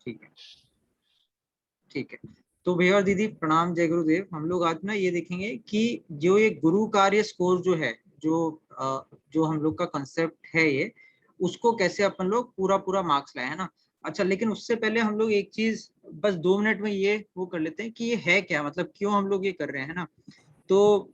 ठीक है, ठीक है। तो भैया और दीदी प्रणाम, जय गुरुदेव। हम लोग आज ना ये देखेंगे कि जो ये गुरु कार्य स्कोर जो है, जो हम लोग का कंसेप्ट है ये, उसको कैसे अपन लोग पूरा पूरा मार्क्स लाए, है ना। अच्छा, लेकिन उससे पहले हम लोग एक चीज बस 2 मिनट में ये वो कर लेते हैं कि ये है क्या, मतलब क्यों हम लोग ये कर रहे हैं, है ना। तो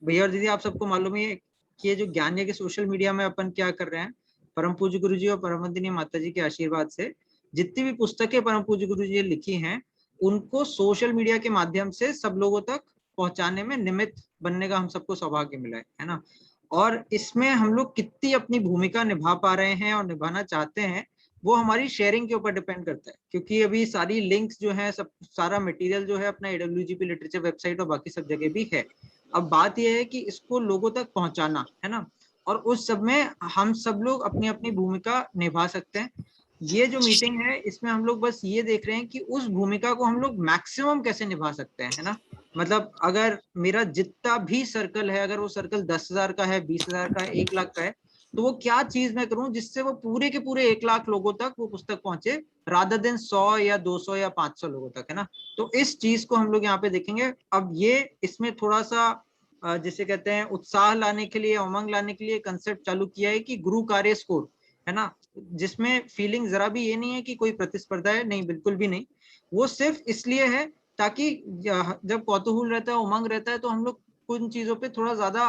भैया और दीदी आप सबको मालूम है कि ये जो ज्ञान यज्ञ सोशल मीडिया में अपन क्या कर रहे हैं, परम पूज्य गुरु जी और परमवंदनीय माता जी के आशीर्वाद से जितनी भी पुस्तकें परम पूज्य गुरु जी ने लिखी हैं, उनको सोशल मीडिया के माध्यम से सब लोगों तक पहुंचाने में निमित्त बनने का हम सबको सौभाग्य मिला है ना। और इसमें हम लोग कितनी अपनी भूमिका निभा पा रहे हैं और निभाना चाहते हैं, वो हमारी शेयरिंग के ऊपर डिपेंड करता है। क्योंकि अभी सारी लिंक्स जो है, सब सारा मटेरियल जो है अपना AWGP लिटरेचर वेबसाइट और बाकी सब जगह भी है। अब बात यह है कि इसको लोगों तक पहुंचाना, है ना। और उस सब में हम सब लोग अपनी अपनी भूमिका निभा सकते हैं। ये जो मीटिंग है इसमें हम लोग बस ये देख रहे हैं कि उस भूमिका को हम लोग मैक्सिमम कैसे निभा सकते हैं, है ना। मतलब अगर मेरा जितना भी सर्कल है, अगर वो सर्कल 10,000 का है, 20,000 का है, 1 लाख का है, तो वो क्या चीज मैं करूं जिससे वो पूरे के पूरे 1 लाख लोगों तक वो पुस्तक पहुंचे, रादर देन 100 या 200 या 500 लोगों तक, है ना। तो इस चीज को हम लोग यहाँ पे देखेंगे। अब ये इसमें थोड़ा सा जिसे कहते हैं उत्साह लाने के लिए, उमंग लाने के लिए कंसेप्ट चालू किया है कि गुरु कार्य स्कोर, है ना। जिसमें फीलिंग जरा भी ये नहीं है कि कोई प्रतिस्पर्धा है, नहीं, बिल्कुल भी नहीं। वो सिर्फ इसलिए है ताकि जब कौतूहल रहता है, उमंग रहता है, तो हम लोग उन चीजों पे थोड़ा ज्यादा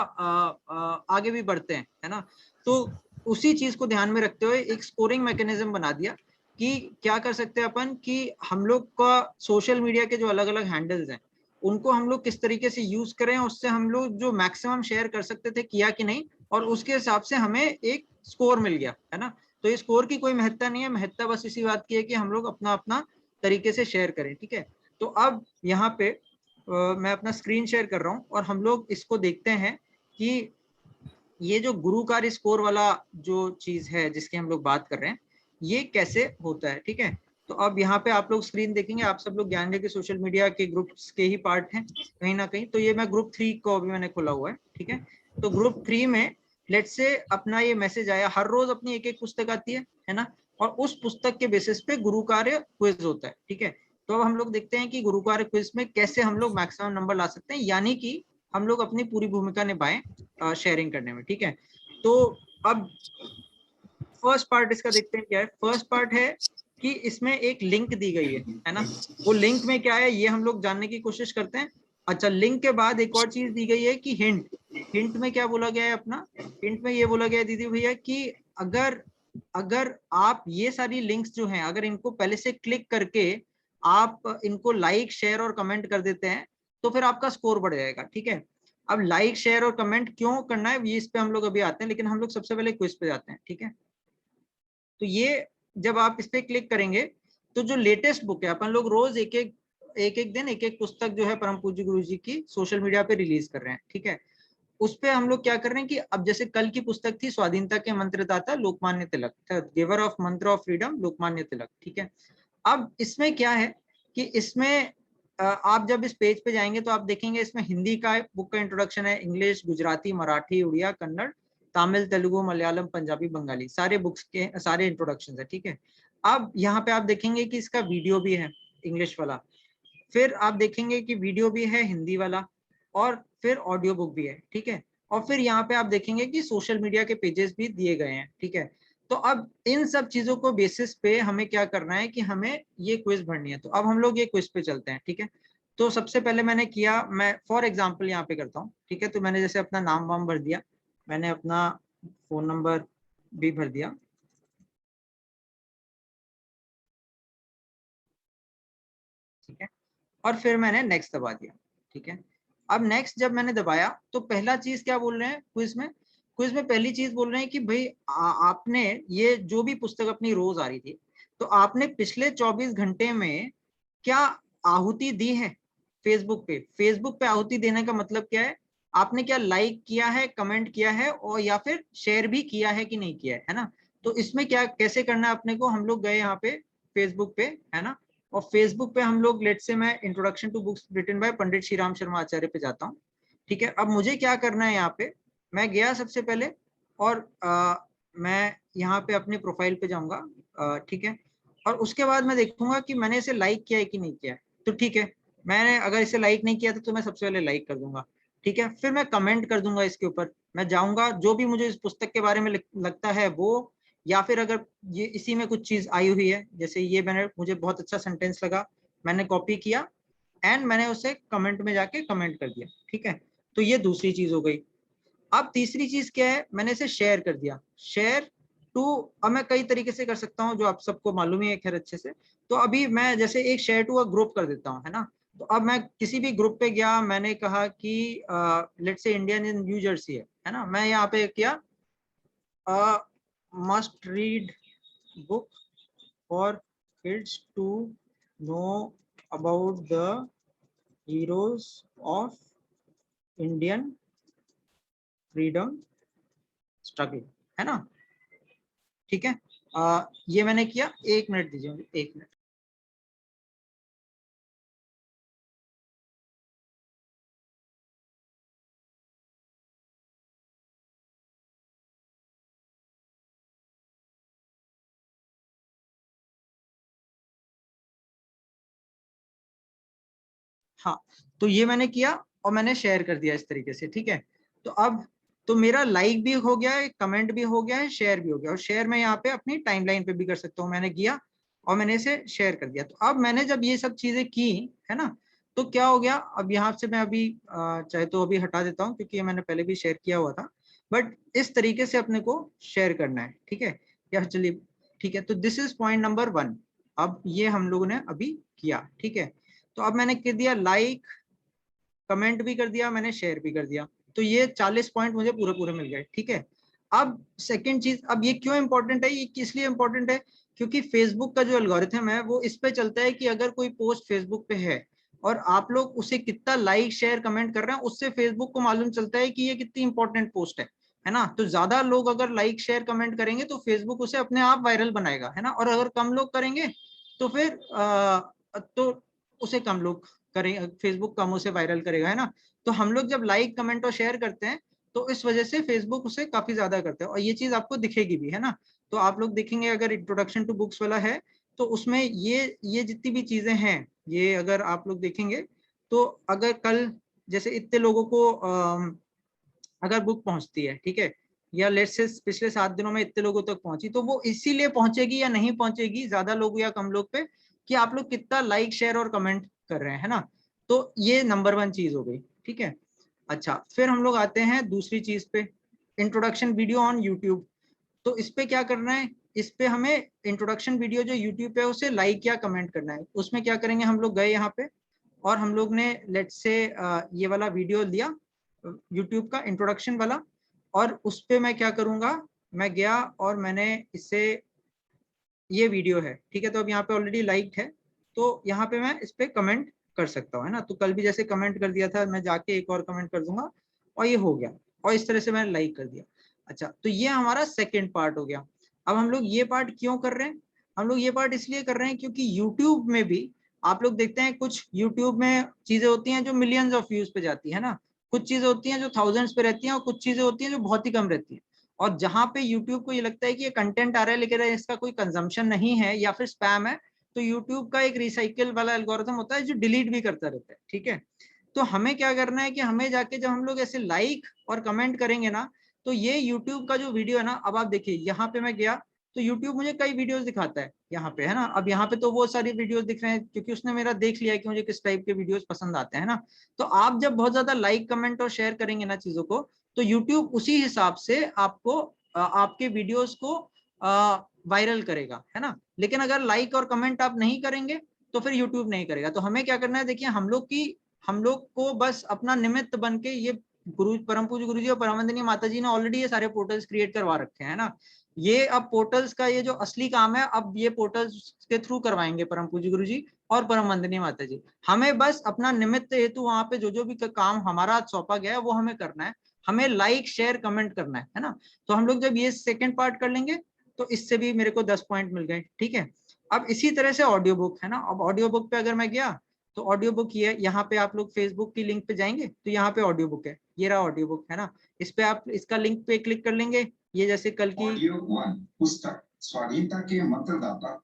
आगे भी बढ़ते हैं, है ना। तो उसी चीज को ध्यान में रखते हुए एक स्कोरिंग मैकेनिज्म बना दिया कि क्या कर सकते हैं अपन, कि हम लोग का सोशल मीडिया के जो अलग अलग हैंडल्स हैं उनको हम लोग किस तरीके से यूज करें, उससे हम लोग जो मैक्सिमम शेयर कर सकते थे किया कि नहीं, और उसके हिसाब से हमें एक स्कोर मिल गया, है ना। तो इस स्कोर की कोई महत्ता नहीं है, महत्ता बस इसी बात की है कि हम लोग अपना अपना तरीके से शेयर करें, ठीक है। तो अब यहाँ पे मैं अपना स्क्रीन शेयर कर रहा हूँ और हम लोग इसको देखते हैं कि ये जो गुरु कार्य स्कोर वाला जो चीज है जिसकी हम लोग बात कर रहे हैं, ये कैसे होता है, ठीक है। तो अब यहाँ पे आप लोग स्क्रीन देखेंगे, आप सब लोग ज्ञान के सोशल मीडिया के ग्रुप्स के ही पार्ट हैं कहीं ना कहीं। तो ये मैं ग्रुप 3 को अभी मैंने खोला हुआ है, ठीक है। तो ग्रुप 3 में लेट से अपना ये मैसेज आया, हर रोज अपनी एक एक पुस्तक आती है ना। और उस पुस्तक के बेसिस पे गुरु कार्य क्विज होता है, ठीक है। तो अब हम लोग देखते हैं कि गुरु कार्य क्विज में कैसे हम लोग मैक्सिमम नंबर ला सकते हैं, यानी कि हम लोग अपनी पूरी भूमिका निभाएं शेयरिंग करने में, ठीक है। तो अब फर्स्ट पार्ट इसका देखते हैं क्या है। फर्स्ट पार्ट है कि इसमें एक लिंक दी गई है ना। वो लिंक में क्या है ये हम लोग जानने की कोशिश करते हैं। अच्छा, लिंक के बाद एक और चीज दी गई है कि हिंट। हिंट में क्या बोला गया है अपना, हिंट में ये बोला गया है दीदी भैया कि अगर अगर आप ये सारी लिंक्स जो हैं, अगर इनको पहले से क्लिक करके आप इनको लाइक शेयर और कमेंट कर देते हैं तो फिर आपका स्कोर बढ़ जाएगा, ठीक है। अब लाइक शेयर और कमेंट क्यों करना है ये इस पे हम लोग अभी आते हैं, लेकिन हम लोग सबसे पहले क्विज पे जाते हैं, ठीक है। तो ये जब आप इस पे क्लिक करेंगे तो जो लेटेस्ट बुक है, अपन लोग रोज एक एक दिन एक एक पुस्तक जो है परम पूज्य गुरु जी की सोशल मीडिया पे रिलीज कर रहे हैं, ठीक है। उस पे हम लोग क्या कर रहे हैं कि अब जैसे कल की पुस्तक थी स्वाधीनता के मंत्रदाता लोकमान्य तिलक, गिवर ऑफ मंत्र ऑफ फ्रीडम लोकमान्य तिलक, ठीक है। अब इसमें क्या है कि इसमें आप जब इस पेज पे जाएंगे तो आप देखेंगे इसमें हिंदी का बुक का इंट्रोडक्शन है, इंग्लिश, गुजराती, मराठी, उड़िया, कन्नड़, तमिल, तेलुगु, मलयालम, पंजाबी, बंगाली, सारे बुक्स के सारे इंट्रोडक्शन है, ठीक है। अब यहाँ पे आप देखेंगे कि इसका वीडियो भी है इंग्लिश वाला, फिर आप देखेंगे कि वीडियो भी है हिंदी वाला, और फिर ऑडियो बुक भी है, ठीक है। और फिर यहाँ पे आप देखेंगे कि सोशल मीडिया के पेजेस भी दिए गए हैं, ठीक है। तो अब इन सब चीजों को बेसिस पे हमें क्या करना है कि हमें ये क्विज भरनी है। तो अब हम लोग ये क्विज पे चलते हैं, ठीक है। तो सबसे पहले मैंने किया, मैं फॉर एग्जाम्पल यहाँ पे करता हूँ, ठीक है। तो मैंने जैसे अपना नाम वाम भर दिया, मैंने अपना फोन नंबर भी भर दिया, ठीक है। और फिर मैंने नेक्स्ट दबा दिया, ठीक है। अब नेक्स्ट जब मैंने दबाया तो पहला चीज क्या बोल रहे हैं क्विज में, क्विज में पहली चीज बोल रहे हैं कि भाई आपने ये जो भी पुस्तक अपनी रोज आ रही थी, तो आपने पिछले 24 घंटे में क्या आहुति दी है फेसबुक पे। फेसबुक पे आहुति देने का मतलब क्या है, आपने क्या लाइक किया है, कमेंट किया है, और या फिर शेयर भी किया है कि नहीं किया है ना। तो इसमें क्या कैसे करना है अपने को, हम लोग गए यहाँ पे फेसबुक पे, है ना। और फेसबुक पे हम लोग लेट से मैं introduction to books written by Pandit Shri Ram Sharma Acharya पे जाता हूँ, ठीक है। अब मुझे क्या करना है, यहाँ पे मैं गया सबसे पहले, और मैं यहाँ पे अपनी प्रोफाइल पे जाऊंगा, ठीक है। और उसके बाद मैं देखूंगा कि मैंने इसे लाइक किया है कि नहीं किया है। तो ठीक है, मैंने अगर इसे लाइक नहीं किया तो मैं सबसे पहले लाइक कर दूंगा, ठीक है। फिर मैं कमेंट कर दूंगा इसके ऊपर, मैं जाऊंगा जो भी मुझे इस पुस्तक के बारे में लगता है वो, या फिर अगर ये इसी में कुछ चीज आई हुई है, जैसे ये मुझे बहुत अच्छा सेंटेंस लगा, मैंने कॉपी किया एंड मैंने उसे कमेंट में जाके कमेंट कर दिया, ठीक है। तो ये दूसरी चीज हो गई। अब तीसरी चीज क्या है, मैंने इसे शेयर कर दिया, शेयर टू। अब मैं कई तरीके से कर सकता हूँ जो आप सबको मालूम ही है खैर अच्छे से। तो अभी मैं जैसे एक शेयर टू अ ग्रुप कर देता हूँ, है ना। तो अब मैं किसी भी ग्रुप पे गया, मैंने कहा कि let's say Indian in new Jersey है ना, मैं यहाँ पे किया must read book for kids to know about the heroes of Indian freedom struggle, है ना, ठीक है। ये मैंने किया, 1 मिनट दीजिए मुझे, 1 मिनट। हाँ, तो ये मैंने किया और मैंने शेयर कर दिया इस तरीके से, ठीक है। तो अब तो मेरा लाइक भी हो गया है, कमेंट भी हो गया है, शेयर भी हो गया। और शेयर मैं यहाँ पे अपनी टाइमलाइन पे भी कर सकता हूँ, मैंने किया और मैंने इसे शेयर कर दिया। तो अब मैंने जब ये सब चीजें की, है ना, तो क्या हो गया, अब यहाँ से मैं अभी चाहे तो अभी हटा देता हूँ क्योंकि ये मैंने पहले भी शेयर किया हुआ था। बट इस तरीके से अपने को शेयर करना है, ठीक है। या चलिए ठीक है, तो दिस इज पॉइंट नंबर 1। अब ये हम लोगों ने अभी किया, ठीक है। तो अब मैंने कर दिया लाइक, कमेंट भी कर दिया, मैंने शेयर भी कर दिया। तो ये 40 पॉइंट मुझे पूरे पूरे मिल गए, ठीक है। अब सेकंड चीज, अब ये क्यों इंपॉर्टेंट है, ये किस लिए इंपॉर्टेंट है, क्योंकि फेसबुक का जो एल्गोरिथम है वो इस पे चलता है कि अगर कोई पोस्ट फेसबुक पे है और आप लोग उसे कितना लाइक शेयर कमेंट कर रहे हैं, उससे फेसबुक को मालूम चलता है कि ये कितनी इंपॉर्टेंट पोस्ट है ना। तो ज्यादा लोग अगर लाइक शेयर कमेंट करेंगे तो फेसबुक उसे अपने आप वायरल बनाएगा, है ना। और अगर कम लोग करेंगे तो फिर तो उसे कम लोग करें, फेसबुक कम उसे वायरल करेगा, है ना। तो हम लोग जब लाइक कमेंट और शेयर करते हैं तो इस वजह से फेसबुक उसे काफी ज्यादा करते हैं, और ये चीज आपको दिखेगी भी, है ना। तो आप लोग देखेंगे अगर इंट्रोडक्शन टू बुक्स वाला है तो उसमें ये जितनी भी चीजें हैं, ये अगर आप लोग देखेंगे तो अगर कल जैसे इतने लोगों को अगर बुक पहुंचती है, ठीक है, या लेट्स से पिछले 7 दिनों में इतने लोगों तक पहुंची, तो वो इसीलिए पहुंचेगी या नहीं पहुंचेगी ज्यादा लोग या कम लोग पे, कि आप लोग कितना लाइक शेयर और कमेंट कर रहे हैं, है ना। तो ये नंबर 1 चीज हो गई, ठीक है। अच्छा, फिर हम लोग आते हैं दूसरी चीज पे, इंट्रोडक्शन वीडियो ऑन यूट्यूब। तो इस पे क्या करना है, इस पे हमें इंट्रोडक्शन वीडियो जो यूट्यूब पे है उसे लाइक या कमेंट करना है। उसमें क्या करेंगे, हम लोग गए यहाँ पे और हम लोग ने लेट्स से ये वाला वीडियो लिया यूट्यूब का इंट्रोडक्शन वाला, और उस पे मैं क्या करूंगा, मैं गया और मैंने इसे, ये वीडियो है, ठीक है, तो अब यहाँ पे ऑलरेडी लाइक है, तो यहाँ पे मैं इस पे कमेंट कर सकता हूँ, है ना। तो कल भी जैसे कमेंट कर दिया था, मैं जाके एक और कमेंट कर दूंगा और ये हो गया, और इस तरह से मैंने लाइक कर दिया। अच्छा, तो ये हमारा सेकेंड पार्ट हो गया। अब हम लोग ये पार्ट क्यों कर रहे हैं, हम लोग ये पार्ट इसलिए कर रहे हैं क्योंकि यूट्यूब में भी आप लोग देखते हैं कुछ यूट्यूब में चीजें होती हैं जो मिलियंस ऑफ व्यूज पे जाती है ना, कुछ चीजें होती हैं जो थाउजेंड्स पे रहती हैं, और कुछ चीजें होती हैं जो बहुत ही कम रहती हैं। और जहां पे यूट्यूब को ये लगता है कि ये कंटेंट आ रहा है लेकिन इसका कोई कंजम्पशन नहीं है या फिर स्पैम है, तो यूट्यूब का एक रिसाइकिल वाला एल्गोरिथम होता है जो डिलीट भी करता रहता है, ठीक है। तो हमें क्या करना है कि हमें जाके जब हम लोग ऐसे लाइक और कमेंट करेंगे ना, तो ये यूट्यूब का जो वीडियो है ना, अब आप देखिए यहाँ पे मैं गया तो यूट्यूब मुझे कई वीडियोस दिखाता है यहाँ पे, है ना। अब यहाँ पे तो वो सारी वीडियोस दिख रहे हैं क्योंकि उसने मेरा देख लिया है कि मुझे किस टाइप के वीडियोस पसंद आते हैं ना। तो आप जब बहुत ज्यादा लाइक कमेंट और शेयर करेंगे ना चीजों को, तो यूट्यूब उसी हिसाब से आपको आपके वीडियोस को वायरल करेगा, है ना। लेकिन अगर लाइक और कमेंट आप नहीं करेंगे तो फिर यूट्यूब नहीं करेगा। तो हमें क्या करना है, देखिए हम लोग को बस अपना निमित्त बन के, ये गुरु परम पूज्य गुरु जी और परम वंदनीय माता जी ने ऑलरेडी ये सारे पोर्टल्स क्रिएट करवा रखे हैं ना। ये अब पोर्टल्स का ये जो असली काम है, अब ये पोर्टल्स के थ्रू करवाएंगे परम पूज्य गुरु जी और परम वंदनीय माता जी। हमें बस अपना निमित्त हेतु वहां पे जो जो भी काम हमारा सौंपा गया है वो हमें करना है, हमें लाइक शेयर कमेंट करना है ना। तो हम लोग जब ये सेकेंड पार्ट कर लेंगे तो इससे भी मेरे को 10 पॉइंट मिल गए, ठीक है। अब इसी तरह से ऑडियो बुक है ना, अब ऑडियो बुक पे अगर मैं गया तो ऑडियो बुक ये यहाँ पे आप लोग फेसबुक की लिंक पे जाएंगे तो यहाँ पे ऑडियो बुक है, ये रहा ऑडियो बुक, है ना। इस पे आप इसका लिंक पे क्लिक कर लेंगे, ये जैसे कल की ऑडियो 1 पुस्तक स्वाधीनता के मतदाता,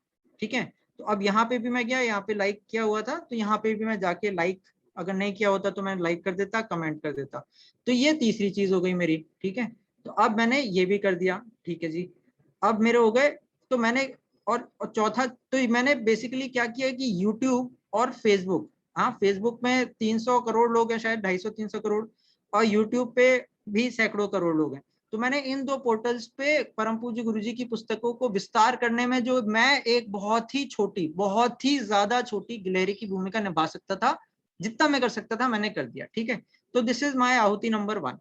ठीक है। तो अब यहाँ पे भी मैं गया, यहाँ पे लाइक किया हुआ था, तो यहाँ पे भी मैं जाके लाइक, अगर नहीं किया होता तो मैं लाइक कर देता, कमेंट कर देता। तो ये तीसरी चीज हो गई मेरी, ठीक है। तो अब मैंने ये भी कर दिया, ठीक है जी। अब मेरे हो गए, तो मैंने और चौथा, तो मैंने बेसिकली क्या किया कि यूट्यूब और फेसबुक, हाँ फेसबुक में 300 करोड़ लोग हैं शायद, 250-300 करोड़, और यूट्यूब पे भी सैकड़ों करोड़ लोग हैं। तो मैंने इन दो पोर्टल्स पे परम पूज्य गुरुजी की पुस्तकों को विस्तार करने में, जो मैं एक बहुत ही छोटी, बहुत ही ज्यादा छोटी गिलहरी की भूमिका निभा सकता था, जितना मैं कर सकता था मैंने कर दिया, ठीक है। तो दिस इज माय आहुति नंबर 1।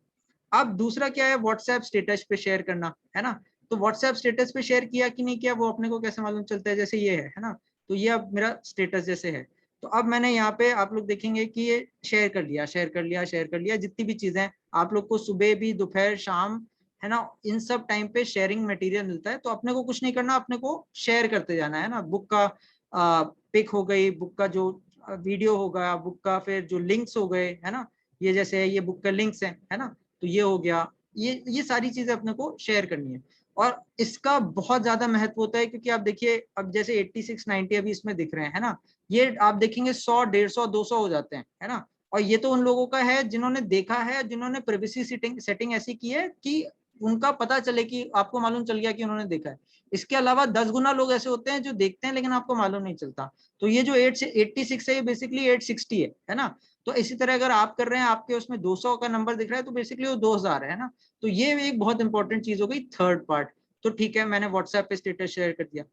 अब दूसरा क्या है, व्हाट्सएप स्टेटस पे शेयर करना, है ना। तो व्हाट्सएप स्टेटस पे शेयर किया कि नहीं किया वो अपने को कैसे मालूम चलता है, जैसे ये है ना। तो ये अब मेरा स्टेटस जैसे है। तो अब मैंने यहाँ पे आप लोग देखेंगे कि ये शेयर कर लिया, शेयर कर लिया, शेयर कर लिया, जितनी भी चीजें आप लोग को सुबह भी, दोपहर, शाम, है ना, इन सब टाइम पे शेयरिंग मटेरियल मिलता है। तो अपने को कुछ नहीं करना, अपने को शेयर करते जाना है ना। बुक का पिक हो गई, बुक का जो वीडियो होगा, बुक का फिर जो लिंक्स हो गए, है ना, ये जैसे है, ये बुक का लिंक्स है ना। तो ये हो गया, ये सारी चीजें अपने को शेयर करनी है। और इसका बहुत ज्यादा महत्व होता है, क्योंकि आप देखिए अब जैसे 86, 90 अभी इसमें दिख रहे हैं, है ना। ये आप देखेंगे 100, 150, 200 हो जाते हैं, है ना। और ये तो उन लोगों का है जिन्होंने देखा है, जिन्होंने प्राइवेसी सेटिंग ऐसी की है कि उनका पता चले, कि आपको मालूम चल गया कि उन्होंने देखा है। इसके अलावा 10 गुना लोग ऐसे होते हैं जो देखते हैं लेकिन आपको मालूम नहीं चलता। तो ये जो 86 है, ये बेसिकली 860 है ना। तो इसी तरह अगर आप कर रहे हैं, आपके उसमें 200 का नंबर दिख रहा है, तो बेसिकली वो 2000 है ना। तो ये एक बहुत इंपॉर्टेंट चीज हो गई, थर्ड पार्ट। तो ठीक है, मैंने व्हाट्सएप पे स्टेटस शेयर कर दिया।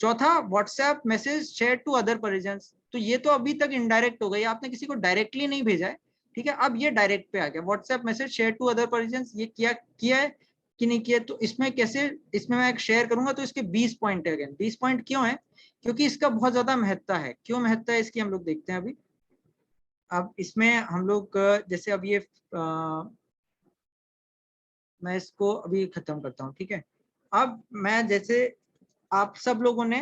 चौथा, WhatsApp message share to other परिजन। तो ये तो अभी तक इनडायरेक्ट हो गई, आपने किसी को डायरेक्टली नहीं भेजा है, ठीक है। अब ये डायरेक्ट पे आ गया, WhatsApp message share to other परिजन, ये किया किया है कि नहीं किया। तो इसमें कैसे, इसमें मैं एक शेयर करूंगा तो इसके 20 पॉइंट है। अगेन 20 पॉइंट क्यों है, क्योंकि इसका बहुत ज्यादा महत्ता है। क्यों महत्ता है इसकी, हम लोग देखते हैं अभी। अब इसमें हम लोग जैसे अब ये मैं इसको अभी खत्म करता हूँ, ठीक है। अब मैं जैसे, आप सब लोगों ने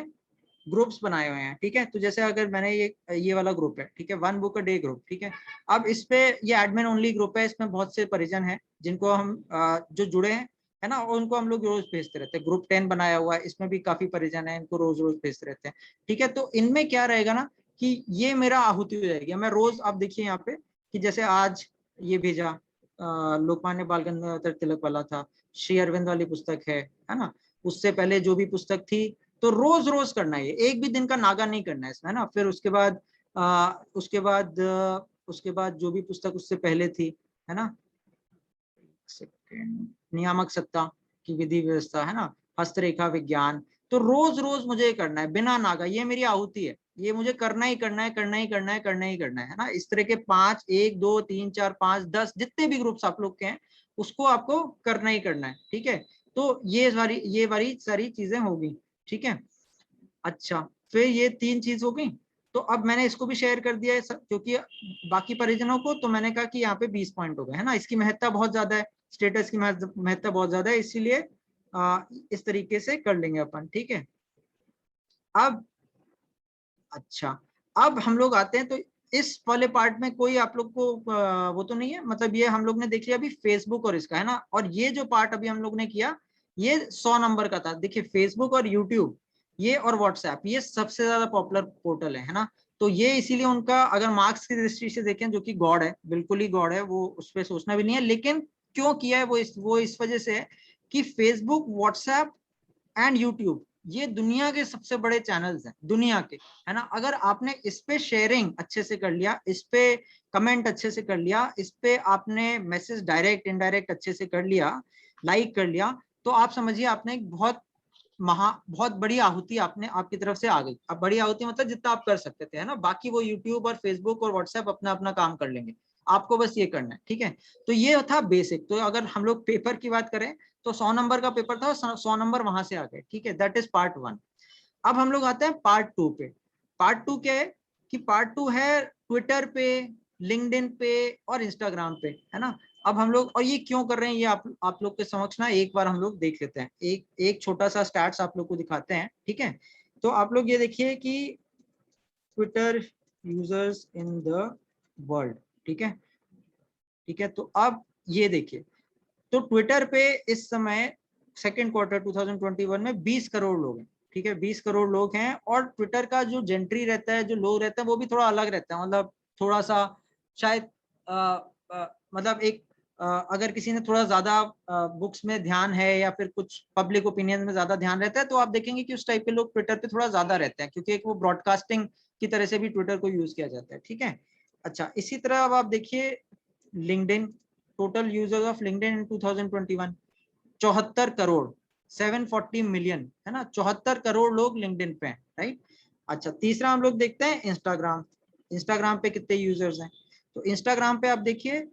ग्रुप्स बनाए हुए हैं, ठीक है। तो जैसे अगर मैंने ये वाला ग्रुप है, ठीक है, 1 बुक अ डे ग्रुप, ठीक है। अब इस पे ये एडमिन ओनली ग्रुप है, इसमें बहुत से परिजन हैं जिनको हम जो जुड़े हैं, है ना, और उनको हम लोग रोज भेजते रहते हैं। ग्रुप 10 बनाया हुआ है, इसमें भी काफी परिजन है, इनको रोज रोज भेजते रहते हैं, ठीक है। तो इनमें क्या रहेगा ना, कि ये मेरा आहुति हो जाएगी। मैं रोज, आप देखिए यहाँ पे, कि जैसे आज ये भेजा, लोकमान्य बाल गंगाधर तिलक वाला था, श्री अरविंद वाली पुस्तक है ना। उससे पहले जो भी पुस्तक थी, तो रोज रोज करना है, एक भी दिन का नागा नहीं करना है इसमें, है ना। फिर उसके बाद जो भी पुस्तक उससे पहले थी, है ना, सेकंड, नियामक सत्ता की विधि व्यवस्था, है ना, हस्तरेखा विज्ञान। तो रोज रोज मुझे करना है बिना नागा, ये मेरी आहुति है, ये मुझे करना ही करना है, करना ही करना है, करना ही करना है ना। इस तरह के 5, 1, 2, 3, 4, 5, 10 जितने भी ग्रुप्स आप लोग के हैं, उसको आपको करना ही करना है, ठीक है। तो ये वाली सारी चीजें होगी, ठीक है। अच्छा, फिर ये 3 चीज हो गई। तो अब मैंने इसको भी शेयर कर दिया है क्योंकि बाकी परिजनों को, तो मैंने कहा कि यहाँ पे 20 पॉइंट हो गए, है ना। इसकी महत्ता बहुत ज्यादा है, स्टेटस की महत्ता बहुत ज्यादा है, इसीलिए इस तरीके से कर लेंगे अपन, ठीक है। अब अच्छा, अब हम लोग आते हैं, तो इस वाले पार्ट में कोई आप लोग को वो तो नहीं है, मतलब ये हम लोग ने देख लिया अभी फेसबुक और इसका, है ना। और ये जो पार्ट अभी हम लोग ने किया, ये 100 नंबर का था। देखिए फेसबुक और यूट्यूब, ये और व्हाट्सएप, ये सबसे ज्यादा पॉपुलर पोर्टल है ना। तो ये इसीलिए उनका, अगर मार्क्स की दृष्टि से देखें, जो कि गॉड है, बिल्कुल ही गॉड है, वो उस पर सोचना भी नहीं है। लेकिन क्यों किया है, वो इस वजह से है कि फेसबुक, व्हाट्सएप एंड यूट्यूब, ये दुनिया के सबसे बड़े चैनल्स हैं दुनिया के, है ना। अगर आपने इस पे शेयरिंग अच्छे से कर लिया, इस पे कमेंट अच्छे से कर लिया, इस पे आपने मैसेज डायरेक्ट इनडायरेक्ट अच्छे से कर लिया, लाइक कर लिया, तो आप समझिए आपने एक बहुत बड़ी आहुति आपने आपकी तरफ से आ गई। अब बड़ी आहुति मतलब जितना आप कर सकते थे, है ना। बाकी वो यूट्यूब और फेसबुक और व्हाट्सएप अपना अपना काम कर लेंगे, आपको बस ये करना है, ठीक है। तो ये था बेसिक। तो अगर हम लोग पेपर की बात करें, तो 100 नंबर का पेपर था, 100 नंबर वहां से आ गए, ठीक है। That is part 1। अब हम लोग आते हैं पार्ट 2 पे। पार्ट 2 क्या है, कि पार्ट 2 है ट्विटर पे, लिंक्डइन पे और इंस्टाग्राम पे, है ना। अब हम लोग, और ये क्यों कर रहे हैं, ये आप लोग के समक्ष ना एक बार हम लोग देख लेते हैं। एक छोटा सा स्टैट्स आप लोग को दिखाते हैं, ठीक है। तो आप लोग ये देखिए कि Twitter users in the world, ठीक है, ठीक है। तो अब ये देखिए, तो ट्विटर पे इस समय सेकेंड क्वार्टर 2021 में 20 करोड़ लोग हैं, ठीक है, 20 करोड़ लोग हैं। और ट्विटर का जो जेंट्री रहता है, जो लोग रहते हैं, वो भी थोड़ा अलग रहता है, मतलब थोड़ा सा शायद मतलब एक अगर किसी ने थोड़ा ज्यादा बुक्स में ध्यान है या फिर कुछ पब्लिक ओपिनियन में ज्यादा ध्यान रहता है, तो आप देखेंगे कि उस टाइप के लोग ट्विटर पे थोड़ा ज्यादा रहते हैं, क्योंकि एक वो ब्रॉडकास्टिंग की तरह से भी ट्विटर को यूज किया जाता है। ठीक है, अच्छा, इसी तरह अब आप देखिए LinkedIn, total users of LinkedIn in 2021 74 crore, 740 million, है ना, 74 करोड़ लोग लिंक्डइन पे हैं, राइट। अच्छा, तीसरा हम लोग देखते हैं इंस्टाग्राम। इंस्टाग्राम पे कितने यूजर्स हैं? तो इंस्टाग्राम पे आप देखिए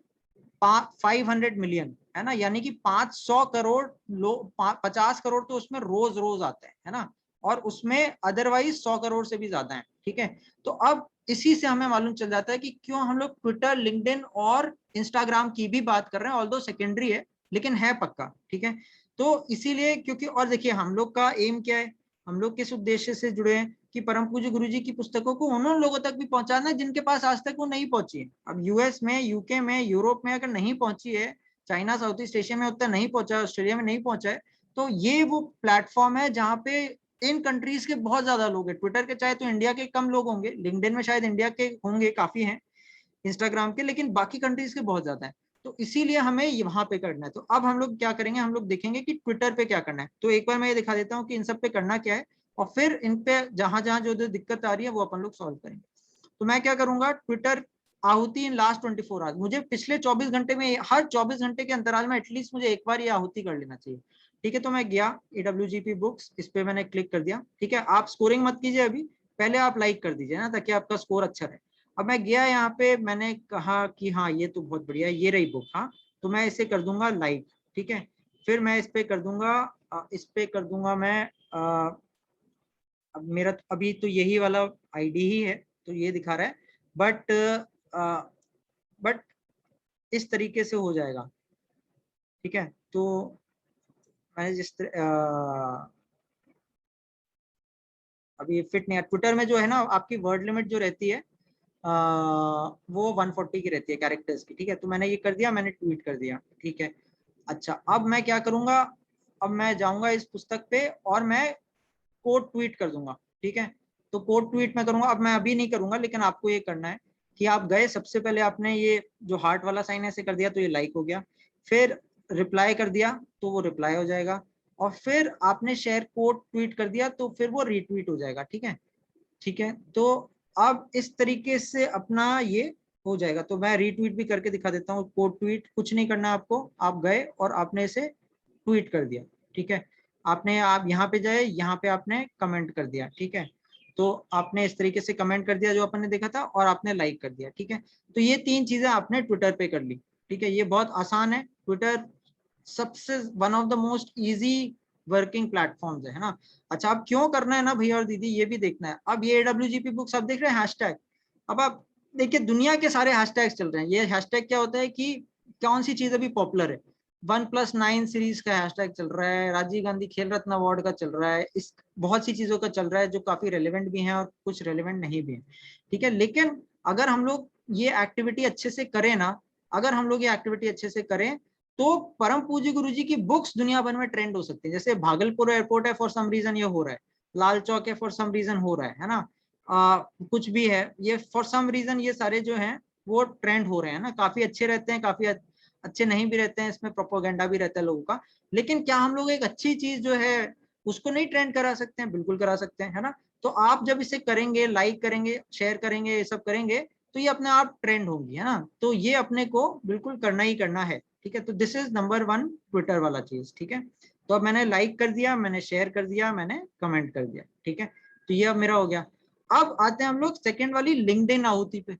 500 मिलियन, है ना, यानी कि 500 करोड़ लोग, 50 करोड़ तो उसमें रोज रोज आते हैं, है ना, और उसमें अदरवाइज 100 करोड़ से भी ज्यादा है। ठीक है, तो अब इसी से हमें मालूम चल जाता है कि क्यों हम लोग ट्विटर, लिंक्डइन और इंस्टाग्राम की भी बात कर रहे हैं, ऑल्दो सेकेंडरी है लेकिन है पक्का। ठीक है, तो इसीलिए, क्योंकि और देखिए हम लोग का एम क्या है, हम लोग किस उद्देश्य से जुड़े हैं कि परम पूज्य गुरु जी की पुस्तकों को उन लोगों तक भी पहुंचाना है जिनके पास आज तक वो नहीं पहुंची है। अब यूएस में, यूके में, यूरोप में अगर नहीं पहुंची है, चाइना, साउथ ईस्ट एशिया में उतना नहीं पहुंचा, ऑस्ट्रेलिया में नहीं पहुंचा है, तो ये वो प्लेटफॉर्म है जहाँ पे इन कंट्रीज के बहुत ज्यादा लोग हैं। ट्विटर के चाहे तो इंडिया के कम लोग होंगे, लिंक्डइन में शायद इंडिया के होंगे, काफी हैं, इंस्टाग्राम के, लेकिन बाकी कंट्रीज के बहुत ज्यादा है। तो इसीलिए हमें वहां पे करना है। तो अब हम लोग क्या करेंगे, हम लोग देखेंगे कि ट्विटर पे क्या करना है। तो एक बार मैं ये दिखा देता हूँ कि इन सब पे करना क्या है, और फिर इन पे जहां जहां जो जो दिक्कत आ रही है वो अपन लोग सॉल्व करेंगे। तो मैं क्या करूंगा, ट्विटर आहुति इन लास्ट 24 आवर्स, मुझे पिछले 24 घंटे में, हर 24 घंटे के अंतराल में एटलीस्ट मुझे एक बार ये आहुति कर लेना चाहिए। ठीक है, तो मैं गया AWGP बुक्स, इस पे मैंने क्लिक कर दिया। ठीक है, आप स्कोरिंग मत कीजिए अभी, पहले आप लाइक कर दीजिए ना, ताकि आपका स्कोर अच्छा रहे। अब मैं गया यहाँ पे, मैंने कहा कि हाँ ये तो बहुत बढ़िया है, ये रही बुक, हाँ, तो मैं इसे कर दूंगा लाइक। ठीक है, फिर मैं इस पे कर दूंगा, इस पे कर दूंगा मैं, अब मेरा अभी तो यही वाला आईडी ही है तो ये दिखा रहा है, बट बट इस तरीके से हो जाएगा। ठीक है, तो मैंने जिस अभी फिट नहीं है। ट्विटर में जो है ना, आपकी वर्ड लिमिट जो रहती है वो 140 की रहती है कैरेक्टर्स की। ठीक है, तो मैंने ये कर दिया, मैंने ट्वीट कर दिया। ठीक है, अच्छा, अब मैं क्या करूंगा, अब मैं जाऊंगा इस पुस्तक पे और मैं कोड ट्वीट कर दूंगा। ठीक है, तो कोड ट्वीट मैं करूंगा, अब मैं अभी नहीं करूंगा, लेकिन आपको ये करना है कि आप गए, सबसे पहले आपने ये जो हार्ट वाला साइन ऐसे कर दिया तो ये लाइक हो गया, फिर रिप्लाई कर दिया तो वो रिप्लाई हो जाएगा, और फिर आपने शेयर कोड ट्वीट कर दिया तो फिर वो रीट्वीट हो जाएगा। ठीक है, ठीक है, तो अब इस तरीके से अपना ये हो जाएगा। तो मैं रीट्वीट भी करके दिखा देता हूँ। कोड ट्वीट कुछ नहीं करना आपको, आप गए और आपने इसे ट्वीट कर दिया। ठीक है, आपने, आप यहाँ पे जाए, यहाँ पे आपने कमेंट कर दिया। ठीक है, तो आपने इस तरीके से कमेंट कर दिया जो अपन ने देखा था, और आपने लाइक कर दिया। ठीक है, तो ये 3 चीजें आपने ट्विटर पे कर ली। ठीक है, ये बहुत आसान है। ट्विटर सबसे one of the most easy working platforms है ना। अच्छा, अब क्यों करना है ना भैया और दीदी, ये भी देखना है। अब ये AWGP बुक्स आप देख रहे हैं हैशटैग, अब आप देखिए दुनिया के सारे हैशटैग्स चल रहे हैं। ये हैशटैग क्या होता है कि कौन सी चीज अभी पॉपुलर है, 1+9 सीरीज का हैशटैग चल रहा है, राजीव गांधी खेल रत्न अवार्ड का चल रहा है, इस बहुत सी चीजों का चल रहा है जो काफी रेलिवेंट भी हैं और कुछ रेलिवेंट नहीं भी है। ठीक है, लेकिन अगर हम लोग ये एक्टिविटी अच्छे से करें ना, अगर हम लोग ये एक्टिविटी अच्छे से करें, तो परम पूज्य गुरु जी की बुक्स दुनिया भर में ट्रेंड हो सकती है। जैसे भागलपुर एयरपोर्ट है, फॉर सम रीजन ये हो रहा है, लाल चौक है, फॉर सम रीजन हो रहा है ना, कुछ भी है, ये फॉर सम रीजन ये सारे जो हैं वो ट्रेंड हो रहे हैं ना, काफी अच्छे रहते हैं, काफी अच्छे नहीं भी रहते हैं, इसमें प्रोपोगेंडा भी रहता है लोगों का। लेकिन क्या हम लोग एक अच्छी चीज जो है उसको नहीं ट्रेंड करा सकते हैं? बिल्कुल करा सकते हैं, है ना। तो आप जब इसे करेंगे, लाइक करेंगे, शेयर करेंगे, ये सब करेंगे, तो ये अपने आप ट्रेंड होंगी, है ना। तो ये अपने को बिल्कुल करना ही करना है। ठीक है, तो दिस इज नंबर 1 ट्विटर वाला चीज। ठीक है, तो अब मैंने लाइक कर दिया, मैंने शेयर कर दिया, मैंने कमेंट कर दिया। ठीक है, तो ये अब मेरा हो गया। अब आते हैं हम लोग सेकेंड वाली लिंक्डइन आहुति पे।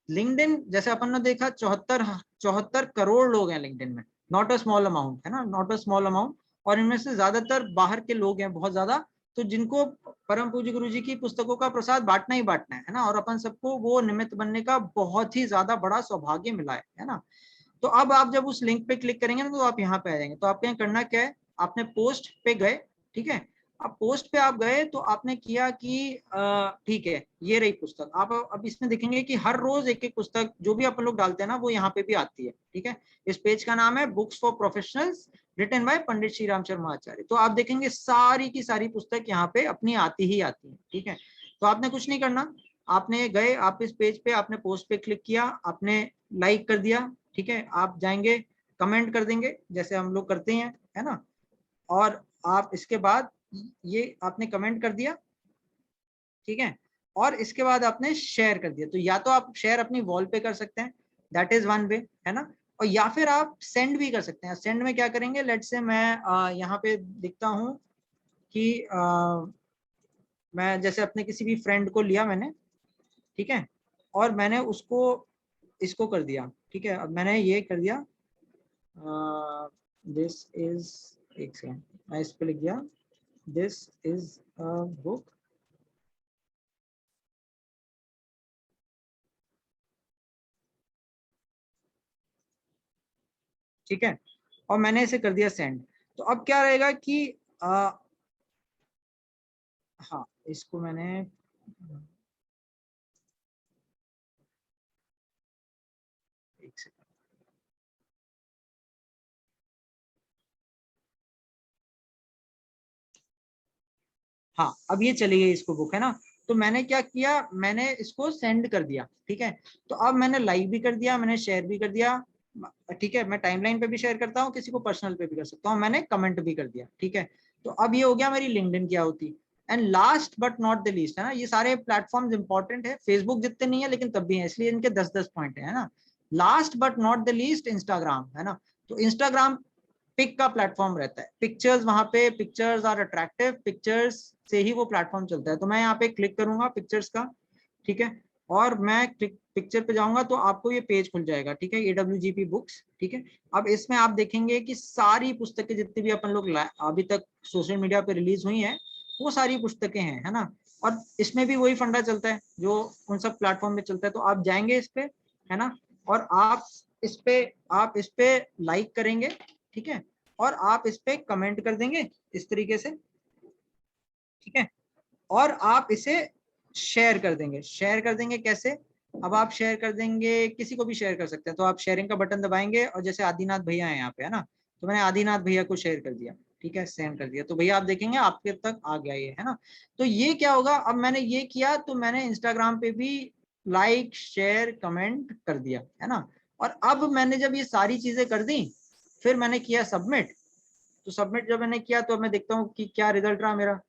लिंक्डइन जैसे अपन ने देखा 74 करोड़ लोग हैं लिंक्डइन में, नॉट अ स्मॉल अमाउंट, है ना, नॉट अ स्मॉल अमाउंट। और इनमें से ज्यादातर बाहर के लोग हैं, बहुत ज्यादा, तो जिनको परम पूज्य गुरु जी की पुस्तकों का प्रसाद बांटना ही बांटना है ना, और अपन सबको वो निमित्त बनने का बहुत ही ज्यादा बड़ा सौभाग्य मिला है ना। तो अब आप जब उस लिंक पे क्लिक करेंगे ना, तो आप यहाँ पे आ जाएंगे। तो आपको यहाँ करना क्या है, आपने पोस्ट पे गए, ठीक है, अब पोस्ट पे आप गए तो आपने किया कि ठीक है ये रही पुस्तक। आप अब इसमें देखेंगे कि हर रोज एक एक पुस्तक जो भी अपन लोग डालते हैं ना वो यहाँ पे भी आती है। ठीक है, इस पेज का नाम है books for professionals written by Pandit Shri Ram Sharma Acharya. तो आप देखेंगे सारी की सारी पुस्तक यहाँ पे अपनी आती ही आती है। ठीक है, तो आपने कुछ नहीं करना, आपने गए, आप इस पेज पे आपने पोस्ट पे क्लिक किया, आपने लाइक कर दिया। ठीक है, आप जाएंगे कमेंट कर देंगे जैसे हम लोग करते हैं, है ना। और आप इसके बाद ये आपने कमेंट कर दिया, ठीक है, और इसके बाद आपने शेयर कर दिया। तो या तो आप शेयर अपनी वॉल पे कर सकते हैं, दैट इज वन वे, है ना, और या फिर आप सेंड भी कर सकते हैं। सेंड में क्या करेंगे, लेट से मैं यहाँ पे दिखता हूँ कि मैं जैसे अपने किसी भी फ्रेंड को लिया मैंने, ठीक है, और मैंने उसको इसको कर दिया। ठीक है, अब मैंने ये कर दिया, दिस इज, एक सेकंड, मैं इस पे लिख दिया दिस इज अ बुक ठीक है, और मैंने इसे कर दिया सेंड। तो अब क्या रहेगा कि हाँ इसको मैंने एक सेकंड, हाँ अब ये चली गई इसको बुक, है ना। तो मैंने क्या किया, मैंने इसको सेंड कर दिया। ठीक है, तो अब मैंने लाइक भी कर दिया, मैंने शेयर भी कर दिया। ठीक है, मैं टाइमलाइन पे भी शेयर करता हूँ, किसी को पर्सनल पे भी कर सकता हूँ, मैंने कमेंट भी कर दिया। ठीक है, तो अब ये हो गया मेरी लिंक्डइन की होती। And last but not the least, है ना, ये सारे प्लेटफॉर्म्स इंपॉर्टेंट है, फेसबुक जितने नहीं है लेकिन तब भी है, इसलिए इनके 10-10 पॉइंट है ना। Last but not the least Instagram, है ना। तो इंस्टाग्राम पिक का प्लेटफॉर्म रहता है, पिक्चर्स वहां पे, पिक्चर्स आर अट्रैक्टिव, पिक्चर्स से ही वो प्लेटफॉर्म चलता है। तो मैं यहाँ पे क्लिक करूंगा पिक्चर्स का, ठीक है, और मैं पिक्चर पे जाऊंगा तो आपको ये पेज खुल जाएगा। ठीक है, AWGP बुक्स। ठीक है, अब इसमें आप देखेंगे कि सारी पुस्तकें जितनी भी अपन लोग अभी तक सोशल मीडिया पे रिलीज हुई हैं वो सारी पुस्तकें हैं, है ना। और इसमें भी वही फंडा चलता है जो उन सब प्लेटफॉर्म में चलता है। तो आप जाएंगे इस पे, है ना, और आप इस पे लाइक करेंगे, ठीक है, और आप इस पे कमेंट कर देंगे इस तरीके से, ठीक है, और आप इसे शेयर कर देंगे। शेयर कर देंगे कैसे, अब आप शेयर कर देंगे, किसी को भी शेयर कर सकते हैं। तो आप शेयरिंग का बटन दबाएंगे और जैसे आदिनाथ भैया है यहाँ पे, है ना, तो मैंने आदिनाथ भैया को शेयर कर दिया। ठीक है, सेंड कर दिया, तो भैया आप देखेंगे आपके तक आ गया ये, है ना। तो ये क्या होगा, अब मैंने ये किया तो मैंने इंस्टाग्राम पे भी लाइक शेयर कमेंट कर दिया, है ना। और अब मैंने जब ये सारी चीजें कर दी, फिर मैंने किया सबमिट। तो सबमिट जब मैंने किया तो मैं देखता हूँ कि क्या रिजल्ट रहा मेरा।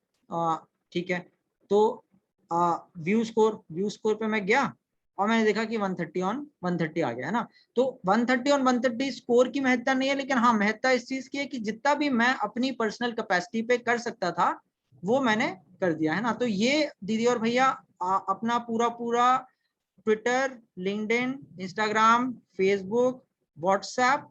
ठीक है, तो व्यू स्कोर पे मैं गया और मैंने देखा कि 130 ऑन 130 आ गया, है ना। तो 130 ऑन 130 स्कोर की महत्ता नहीं है, लेकिन हाँ महत्ता इस चीज की है कि जितना भी मैं अपनी पर्सनल कैपेसिटी पे कर सकता था वो मैंने कर दिया, है ना। तो ये दीदी और भैया अपना पूरा पूरा Twitter, LinkedIn, Instagram, Facebook, WhatsApp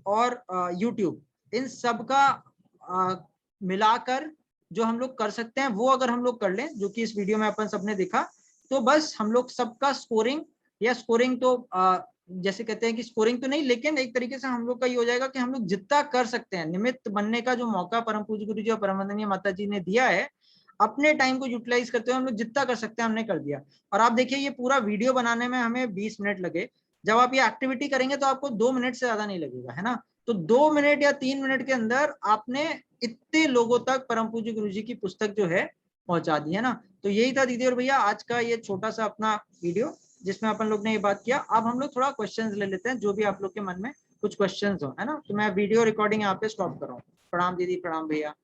और यूट्यूब, इन सब का मिलाकर जो हम लोग कर सकते हैं वो अगर हम लोग कर लें, जो कि इस वीडियो में अपन सबने देखा, तो बस हम लोग सबका स्कोरिंग, या स्कोरिंग तो जैसे कहते हैं कि स्कोरिंग तो नहीं, लेकिन एक तरीके से हम लोग का ये हो जाएगा कि हम लोग जितना कर सकते हैं, निमित्त बनने का जो मौका परम पूज्य गुरु जी और परम वंदनीय माता जी ने दिया है, अपने टाइम को यूटिलाइज करते हुए हम लोग जितना कर सकते हैं हमने कर दिया। और आप देखिए ये पूरा वीडियो बनाने में हमें 20 मिनट लगे, जब आप ये एक्टिविटी करेंगे तो आपको 2 मिनट से ज्यादा नहीं लगेगा, है ना। तो 2 मिनट या 3 मिनट के अंदर आपने इतने लोगों तक परम पूज्य गुरु जी की पुस्तक जो है पहुंचा दी, है ना। तो यही था दीदी और भैया आज का ये छोटा सा अपना वीडियो, जिसमें अपन लोग ने ये बात किया। अब हम लोग थोड़ा क्वेश्चंस ले लेते हैं, जो भी आप लोग के मन में कुछ क्वेश्चंस हो, है ना। तो मैं वीडियो रिकॉर्डिंग यहाँ पे स्टॉप कर रहा हूँ। प्रणाम दीदी, प्रणाम भैया।